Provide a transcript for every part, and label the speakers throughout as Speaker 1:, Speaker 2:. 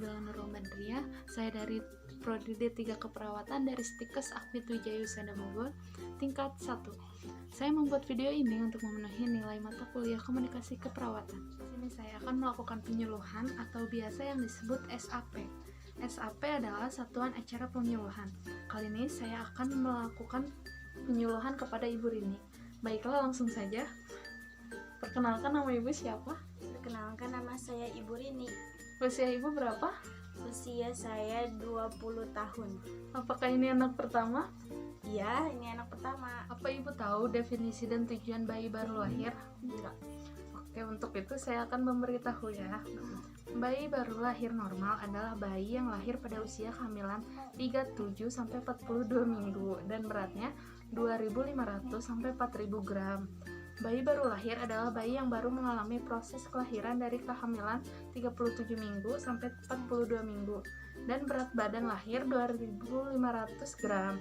Speaker 1: Nabila Nurul Badriah. Saya dari Prodi D3 Keperawatan dari Stikes Akmit Wijaya Usada Bogor, tingkat 1. Saya membuat video ini untuk memenuhi nilai mata kuliah Komunikasi Keperawatan. Di sini saya akan melakukan penyuluhan atau biasa yang disebut SAP. SAP adalah Satuan Acara Penyuluhan. Kali ini saya akan melakukan penyuluhan kepada Ibu Rini. Baiklah, langsung saja. Perkenalkan, nama Ibu siapa?
Speaker 2: Perkenalkan, nama saya Ibu Rini.
Speaker 1: Usia Ibu berapa?
Speaker 2: Usia saya 20 tahun.
Speaker 1: Apakah ini anak pertama?
Speaker 2: Iya, ini anak pertama.
Speaker 1: Apa Ibu tahu definisi dan tujuan bayi baru lahir?
Speaker 2: Enggak.
Speaker 1: Oke, untuk itu saya akan memberitahu ya. Bayi baru lahir normal adalah bayi yang lahir pada usia kehamilan 37 sampai 42 minggu dan beratnya 2.500 sampai 4.000 gram. Bayi baru lahir adalah bayi yang baru mengalami proses kelahiran dari kehamilan 37 minggu sampai 42 minggu dan berat badan lahir 2.500 gram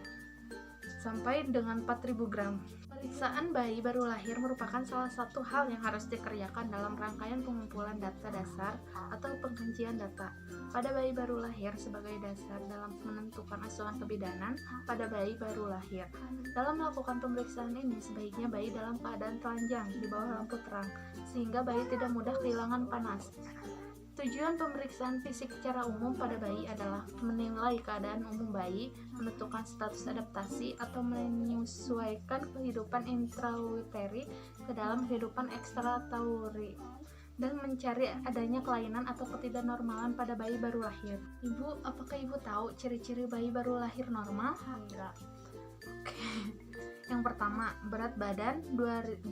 Speaker 1: sampai dengan 4.000 gram. Pemeriksaan bayi baru lahir merupakan salah satu hal yang harus dikerjakan dalam rangkaian pengumpulan data dasar atau pengkajian data pada bayi baru lahir sebagai dasar dalam menentukan asuhan kebidanan pada bayi baru lahir. Dalam melakukan pemeriksaan ini, sebaiknya bayi dalam keadaan telanjang di bawah lampu terang, sehingga bayi tidak mudah kehilangan panas. Tujuan pemeriksaan fisik secara umum pada bayi adalah menilai keadaan umum bayi, menentukan status adaptasi atau menyesuaikan kehidupan intrauteri ke dalam kehidupan ekstratauri, dan mencari adanya kelainan atau ketidaknormalan pada bayi baru lahir. Ibu, apakah Ibu tahu ciri-ciri bayi baru lahir normal?
Speaker 2: Enggak.
Speaker 1: Oke. Yang pertama, berat badan 2.500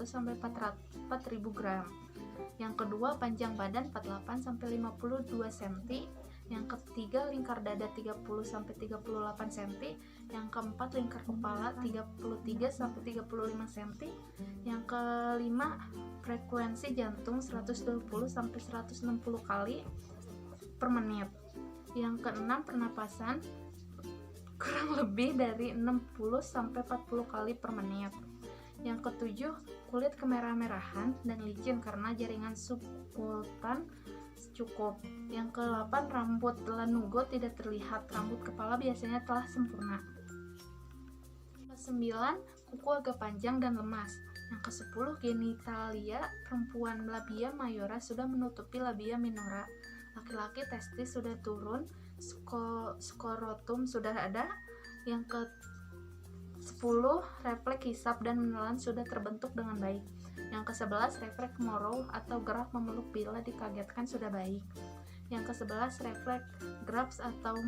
Speaker 1: sampai 4.000 gram. Yang kedua, panjang badan 48 sampai 52 cm. Yang ketiga, lingkar dada 30 sampai 38 cm. Yang keempat, lingkar kepala 33 sampai 35 cm. Yang kelima, frekuensi jantung 120 sampai 160 kali per menit. Yang keenam, pernapasan kurang lebih dari 60 sampai 40 kali per menit. Yang ketujuh, kulit kemerah-merahan dan licin karena jaringan subkutan cukup. Yang ke-8, rambut lanugo tidak terlihat, rambut kepala biasanya telah sempurna. Ke-9, kuku agak panjang dan lemas. Yang ke-10, genitalia perempuan labia mayora sudah menutupi labia minora. Laki-laki testis sudah turun, skrotum sudah ada. Yang ke-10, refleks hisap dan menelan sudah terbentuk dengan baik. Yang ke-11, refleks Morrow atau gerak memeluk bila dikagetkan sudah baik. Yang ke-11, refleks grabs atau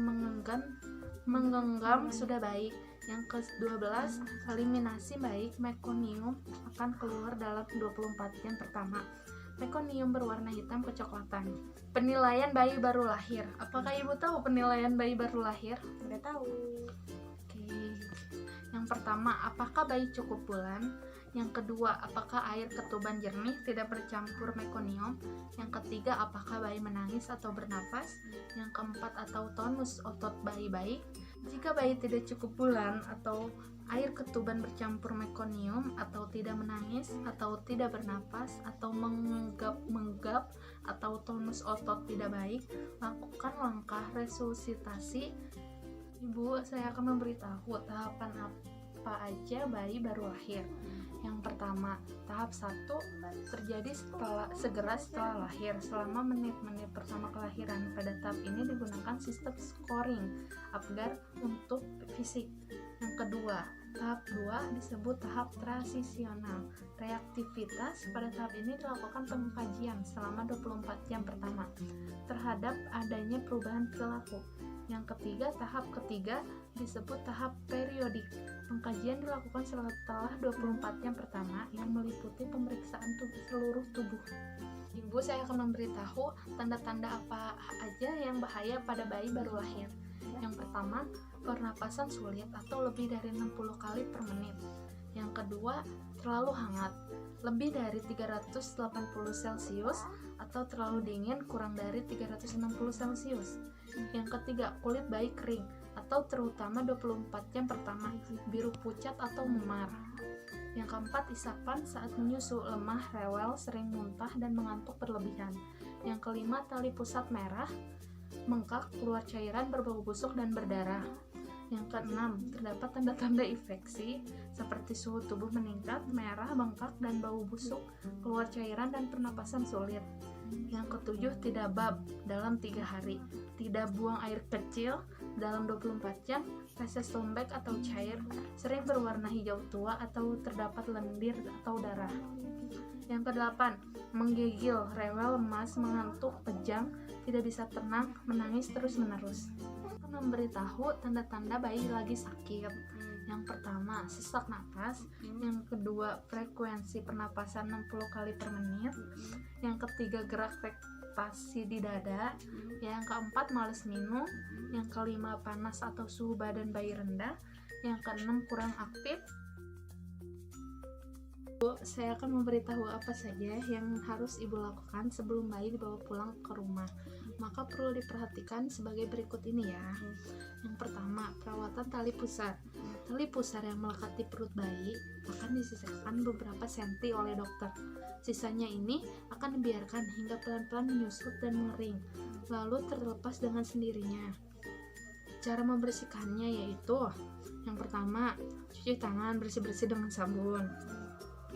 Speaker 1: menggenggam sudah baik. Yang ke-12, eliminasi baik mekonium akan keluar dalam 24 jam pertama. Mekonium berwarna hitam kecoklatan. Penilaian bayi baru lahir. Apakah Ibu tahu penilaian bayi baru lahir?
Speaker 2: Enggak tahu.
Speaker 1: Yang pertama, apakah bayi cukup bulan? Yang kedua, apakah air ketuban jernih tidak bercampur mekonium? Yang ketiga, apakah bayi menangis atau bernapas? Yang keempat, atau tonus otot bayi baik? Jika bayi tidak cukup bulan atau air ketuban bercampur mekonium atau tidak menangis atau tidak bernapas atau menggap atau tonus otot tidak baik, lakukan langkah resusitasi. Ibu, saya akan memberitahu tahapan apa aja bayi baru lahir. Yang pertama, tahap 1 terjadi segera setelah lahir selama menit-menit pertama kelahiran. Pada tahap ini digunakan sistem scoring Apgar untuk fisik. Yang kedua, tahap 2 disebut tahap transisional. Reaktivitas pada tahap ini dilakukan pengkajian selama 24 jam pertama terhadap adanya perubahan perilaku. Yang ketiga, tahap ketiga disebut tahap periodik. Pengkajian dilakukan setelah 24 jam pertama yang meliputi pemeriksaan seluruh tubuh. Ibu, saya akan memberitahu tanda-tanda apa aja yang bahaya pada bayi baru lahir. Yang pertama, pernapasan sulit atau lebih dari 60 kali per menit. Yang kedua, terlalu hangat, lebih dari 380 Celcius atau terlalu dingin kurang dari 360 Celcius. Yang ketiga, kulit bayi kering atau terutama 24 jam pertama, biru pucat atau memar. Yang keempat, isapan saat menyusu, lemah, rewel, sering muntah dan mengantuk berlebihan. Yang kelima, tali pusat merah, bengkak, keluar cairan, berbau busuk dan berdarah. Yang keenam, terdapat tanda-tanda infeksi seperti suhu tubuh meningkat, merah, bengkak, dan bau busuk, keluar cairan dan pernapasan sulit. Yang ketujuh, tidak bab dalam 3 hari, tidak buang air kecil dalam 24 jam, feses lembek atau cair, sering berwarna hijau tua atau terdapat lendir atau darah. Yang kedelapan, menggigil, rewel, lemas, mengantuk, kejang, tidak bisa tenang, menangis terus-menerus. Memberitahu tanda-tanda bayi lagi sakit. Yang pertama, sesak napas. Yang kedua, frekuensi pernapasan 60 kali per menit. Yang ketiga, gerak rektasi di dada. Yang keempat, malas minum. Yang kelima, panas atau suhu badan bayi rendah. Yang keenam, kurang aktif. Saya akan memberitahu apa saja yang harus ibu lakukan sebelum bayi dibawa pulang ke rumah. Maka perlu diperhatikan sebagai berikut ini ya. Yang pertama, perawatan tali pusar. Tali pusar yang melekati perut bayi akan disisakan beberapa senti oleh dokter. Sisanya ini akan dibiarkan hingga pelan-pelan menyusut dan mengering, lalu terlepas dengan sendirinya. Cara membersihkannya yaitu, yang pertama, cuci tangan bersih-bersih dengan sabun.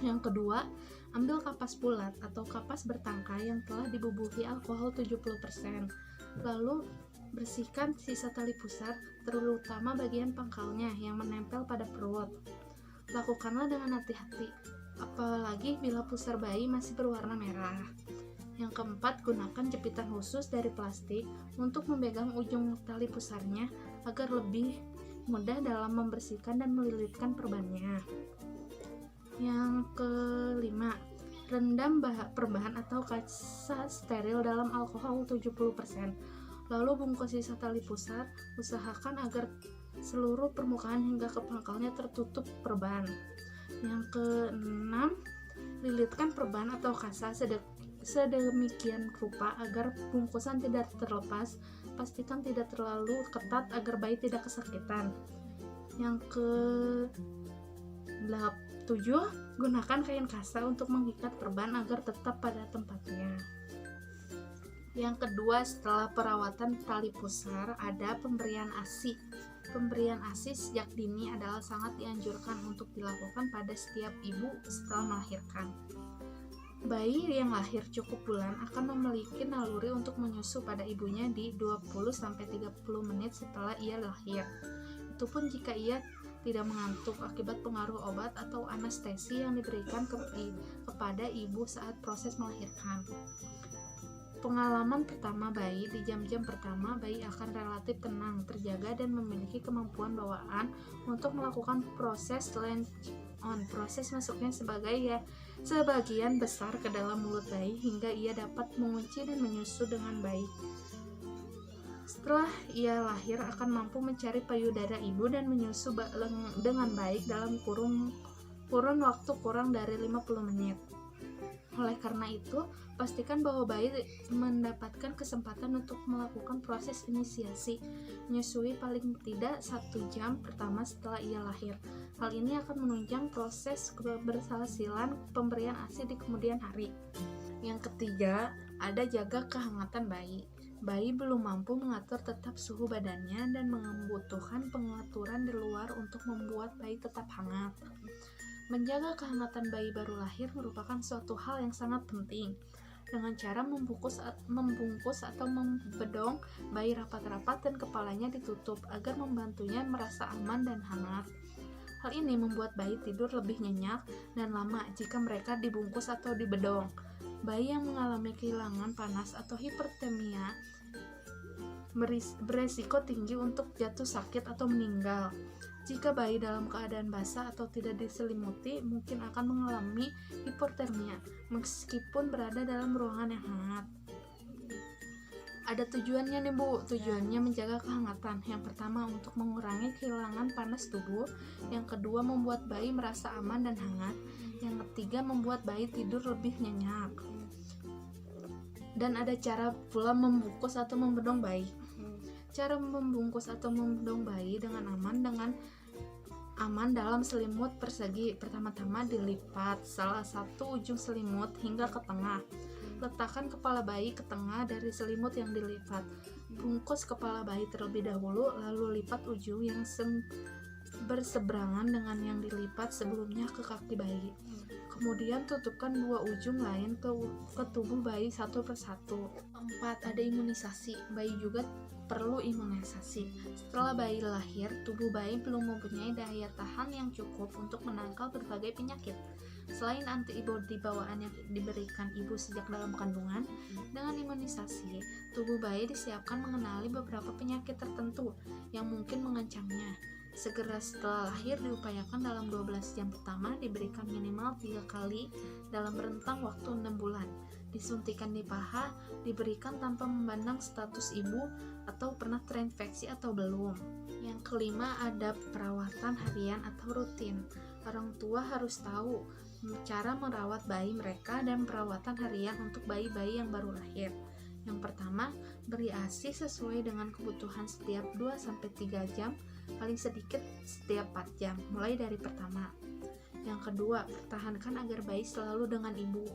Speaker 1: Yang kedua, ambil kapas bulat atau kapas bertangkai yang telah dibubuhi alkohol 70%. Lalu bersihkan sisa tali pusar, terutama bagian pangkalnya yang menempel pada perut. Lakukanlah dengan hati-hati, apalagi bila pusar bayi masih berwarna merah. Yang keempat, gunakan jepitan khusus dari plastik untuk memegang ujung tali pusarnya agar lebih mudah dalam membersihkan dan melilitkan perbannya. Yang kelima, rendam perban atau kaca steril dalam alkohol 70%. Lalu bungkus sisa tali pusar, usahakan agar seluruh permukaan hingga ke pangkalnya tertutup perban. Yang keenam, lilitkan perban atau kasa sedemikian rupa agar bungkusan tidak terlepas. Pastikan tidak terlalu ketat agar bayi tidak kesakitan. Yang ke-7, gunakan kain kasa untuk mengikat perban agar tetap pada tempatnya. Yang kedua, setelah perawatan tali pusar, ada pemberian ASI. Pemberian ASI sejak dini adalah sangat dianjurkan untuk dilakukan pada setiap ibu setelah melahirkan. Bayi yang lahir cukup bulan akan memiliki naluri untuk menyusu pada ibunya di 20-30 menit setelah ia lahir. Itu pun jika ia tidak mengantuk akibat pengaruh obat atau anestesi yang diberikan kepada ibu saat proses melahirkan. Pengalaman pertama bayi, di jam-jam pertama bayi akan relatif tenang, terjaga dan memiliki kemampuan bawaan untuk melakukan proses latch on, proses masuknya sebagian besar ke dalam mulut bayi hingga ia dapat mengunci dan menyusu dengan baik. Setelah ia lahir akan mampu mencari payudara ibu dan menyusu dengan baik dalam kurun waktu kurang dari 50 menit. Oleh karena itu, pastikan bahwa bayi mendapatkan kesempatan untuk melakukan proses inisiasi menyusui paling tidak 1 jam pertama setelah ia lahir. Hal ini akan menunjang proses keberhasilan pemberian ASI di kemudian hari. Yang ketiga, ada jaga kehangatan bayi. Bayi belum mampu mengatur tetap suhu badannya dan membutuhkan pengaturan di luar untuk membuat bayi tetap hangat. Menjaga kehangatan bayi baru lahir merupakan suatu hal yang sangat penting. Dengan cara membungkus atau membedong bayi rapat-rapat dan kepalanya ditutup agar membantunya merasa aman dan hangat. Hal ini membuat bayi tidur lebih nyenyak dan lama jika mereka dibungkus atau dibedong. Bayi yang mengalami kehilangan panas atau hipertermia beresiko tinggi untuk jatuh sakit atau meninggal. Jika bayi dalam keadaan basah atau tidak diselimuti, mungkin akan mengalami hipotermia meskipun berada dalam ruangan yang hangat. Ada tujuannya nih Bu, tujuannya menjaga kehangatan. Yang pertama untuk mengurangi kehilangan panas tubuh, yang kedua membuat bayi merasa aman dan hangat, yang ketiga membuat bayi tidur lebih nyenyak. Dan ada cara pula membungkus atau membedong bayi. Cara membungkus atau membedong bayi dengan aman dalam selimut persegi. Pertama-tama dilipat salah satu ujung selimut hingga ke tengah. Letakkan kepala bayi ke tengah dari selimut yang dilipat. Bungkus kepala bayi terlebih dahulu, lalu lipat ujung yang berseberangan dengan yang dilipat sebelumnya ke kaki bayi. Kemudian tutupkan dua ujung lain ke tubuh bayi satu persatu. 4. Ada imunisasi. Bayi juga perlu imunisasi. Setelah bayi lahir, tubuh bayi belum mempunyai daya tahan yang cukup untuk menangkal berbagai penyakit. Selain antibodi bawaan yang diberikan ibu sejak dalam kandungan, dengan imunisasi, tubuh bayi disiapkan mengenali beberapa penyakit tertentu yang mungkin mengancamnya. Segera setelah lahir diupayakan dalam 12 jam pertama diberikan minimal 3 kali dalam rentang waktu 6 bulan. Disuntikan di paha, diberikan tanpa memandang status ibu atau pernah terinfeksi atau belum. Yang kelima, ada perawatan harian atau rutin. Orang tua harus tahu cara merawat bayi mereka dan perawatan harian untuk bayi-bayi yang baru lahir. Yang pertama, beri ASI sesuai dengan kebutuhan setiap 2-3 jam, paling sedikit setiap 4 jam, mulai dari pertama. Yang kedua, pertahankan agar bayi selalu dengan ibu.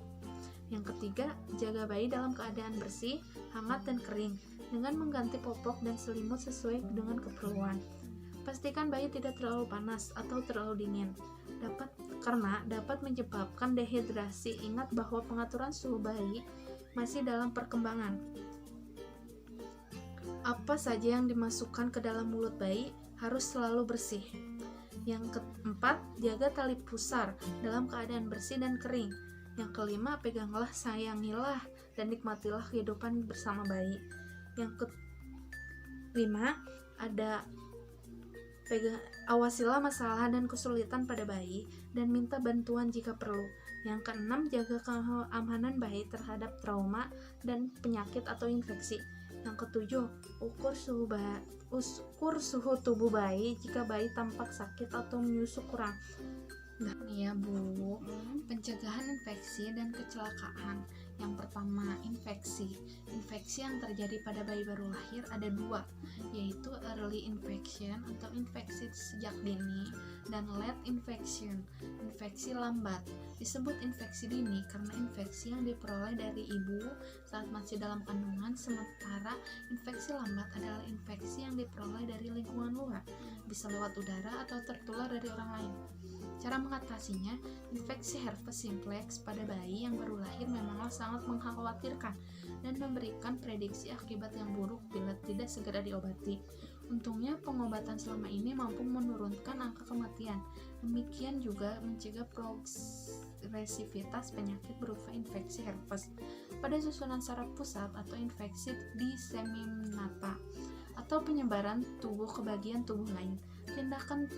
Speaker 1: Yang ketiga, jaga bayi dalam keadaan bersih, hangat, dan kering, dengan mengganti popok dan selimut sesuai dengan keperluan. Pastikan bayi tidak terlalu panas atau terlalu dingin, karena dapat menyebabkan dehidrasi. Ingat bahwa pengaturan suhu bayi masih dalam perkembangan. Apa saja yang dimasukkan ke dalam mulut bayi harus selalu bersih. Yang keempat, jaga tali pusar dalam keadaan bersih dan kering. Yang kelima, peganglah, sayangilah, dan nikmatilah kehidupan bersama bayi. Yang kelima, awasilah masalah dan kesulitan pada bayi dan minta bantuan jika perlu. Yang keenam, jaga keamanan bayi terhadap trauma dan penyakit atau infeksi. Yang ketujuh, ukur suhu tubuh bayi jika bayi tampak sakit atau menyusu kurang. Nah, ya Bu, pencegahan infeksi dan kecelakaan. Yang pertama, infeksi. Infeksi yang terjadi pada bayi baru lahir ada dua, yaitu early infection atau infeksi sejak dini, dan late infection, infeksi lambat. Disebut infeksi dini karena infeksi yang diperoleh dari ibu saat masih dalam kandungan, sementara infeksi lambat adalah infeksi yang diperoleh dari lingkungan luar, bisa lewat udara atau tertular dari orang lain. Cara mengatasinya, infeksi herpes simplex pada bayi yang baru lahir memanglah sangat mengkhawatirkan dan memberikan prediksi akibat yang buruk bila tidak segera diobati. Untungnya, pengobatan selama ini mampu menurunkan angka kematian. Demikian juga mencegah progresivitas penyakit berupa infeksi herpes pada susunan saraf pusat atau infeksi diseminata atau penyebaran tubuh ke bagian tubuh lain. Tindakan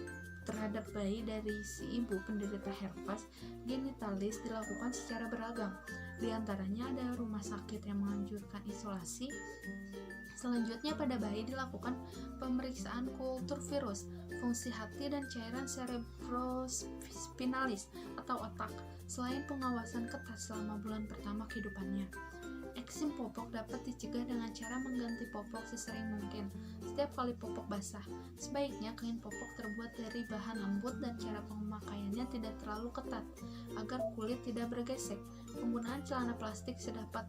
Speaker 1: terhadap bayi dari si ibu penderita herpes genitalis dilakukan secara beragam. Di antaranya ada rumah sakit yang menganjurkan isolasi. Selanjutnya pada bayi dilakukan pemeriksaan kultur virus, fungsi hati dan cairan cerebrospinalis atau otak, selain pengawasan ketat selama bulan pertama kehidupannya. Eksim popok dapat dicegah dengan cara mengganti popok sesering mungkin setiap kali popok basah. Sebaiknya kain popok terbuat dari bahan lembut dan cara pemakaiannya tidak terlalu ketat agar kulit tidak bergesek. Penggunaan celana plastik sedapat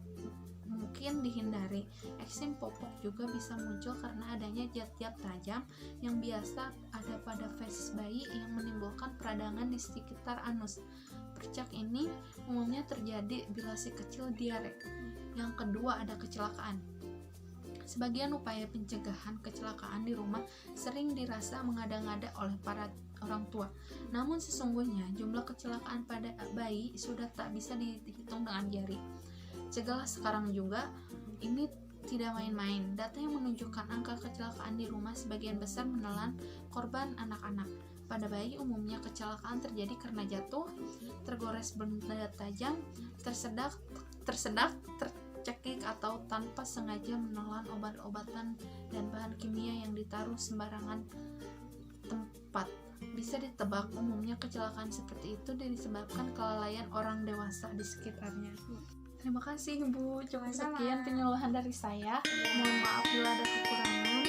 Speaker 1: mungkin dihindari. Eksim popok juga bisa muncul karena adanya zat-zat tajam yang biasa ada pada fesis bayi yang menimbulkan peradangan di sekitar anus. Percak ini umumnya terjadi bila si kecil diare. Yang kedua, ada kecelakaan. Sebagian upaya pencegahan kecelakaan di rumah sering dirasa mengada-ngada oleh para orang tua. Namun sesungguhnya jumlah kecelakaan pada bayi sudah tak bisa dihitung dengan jari. Cegahlah sekarang juga, ini tidak main-main. Data yang menunjukkan angka kecelakaan di rumah sebagian besar menelan korban anak-anak. Pada bayi umumnya kecelakaan terjadi karena jatuh, tergores benda tajam, tersedak, tercekik atau tanpa sengaja menelan obat-obatan dan bahan kimia yang ditaruh sembarangan tempat. Bisa ditebak umumnya kecelakaan seperti itu disebabkan kelalaian orang dewasa di sekitarnya. Terima kasih Bu, cukup sekian penyuluhan dari saya. Mohon maaf bila ada kekurangan.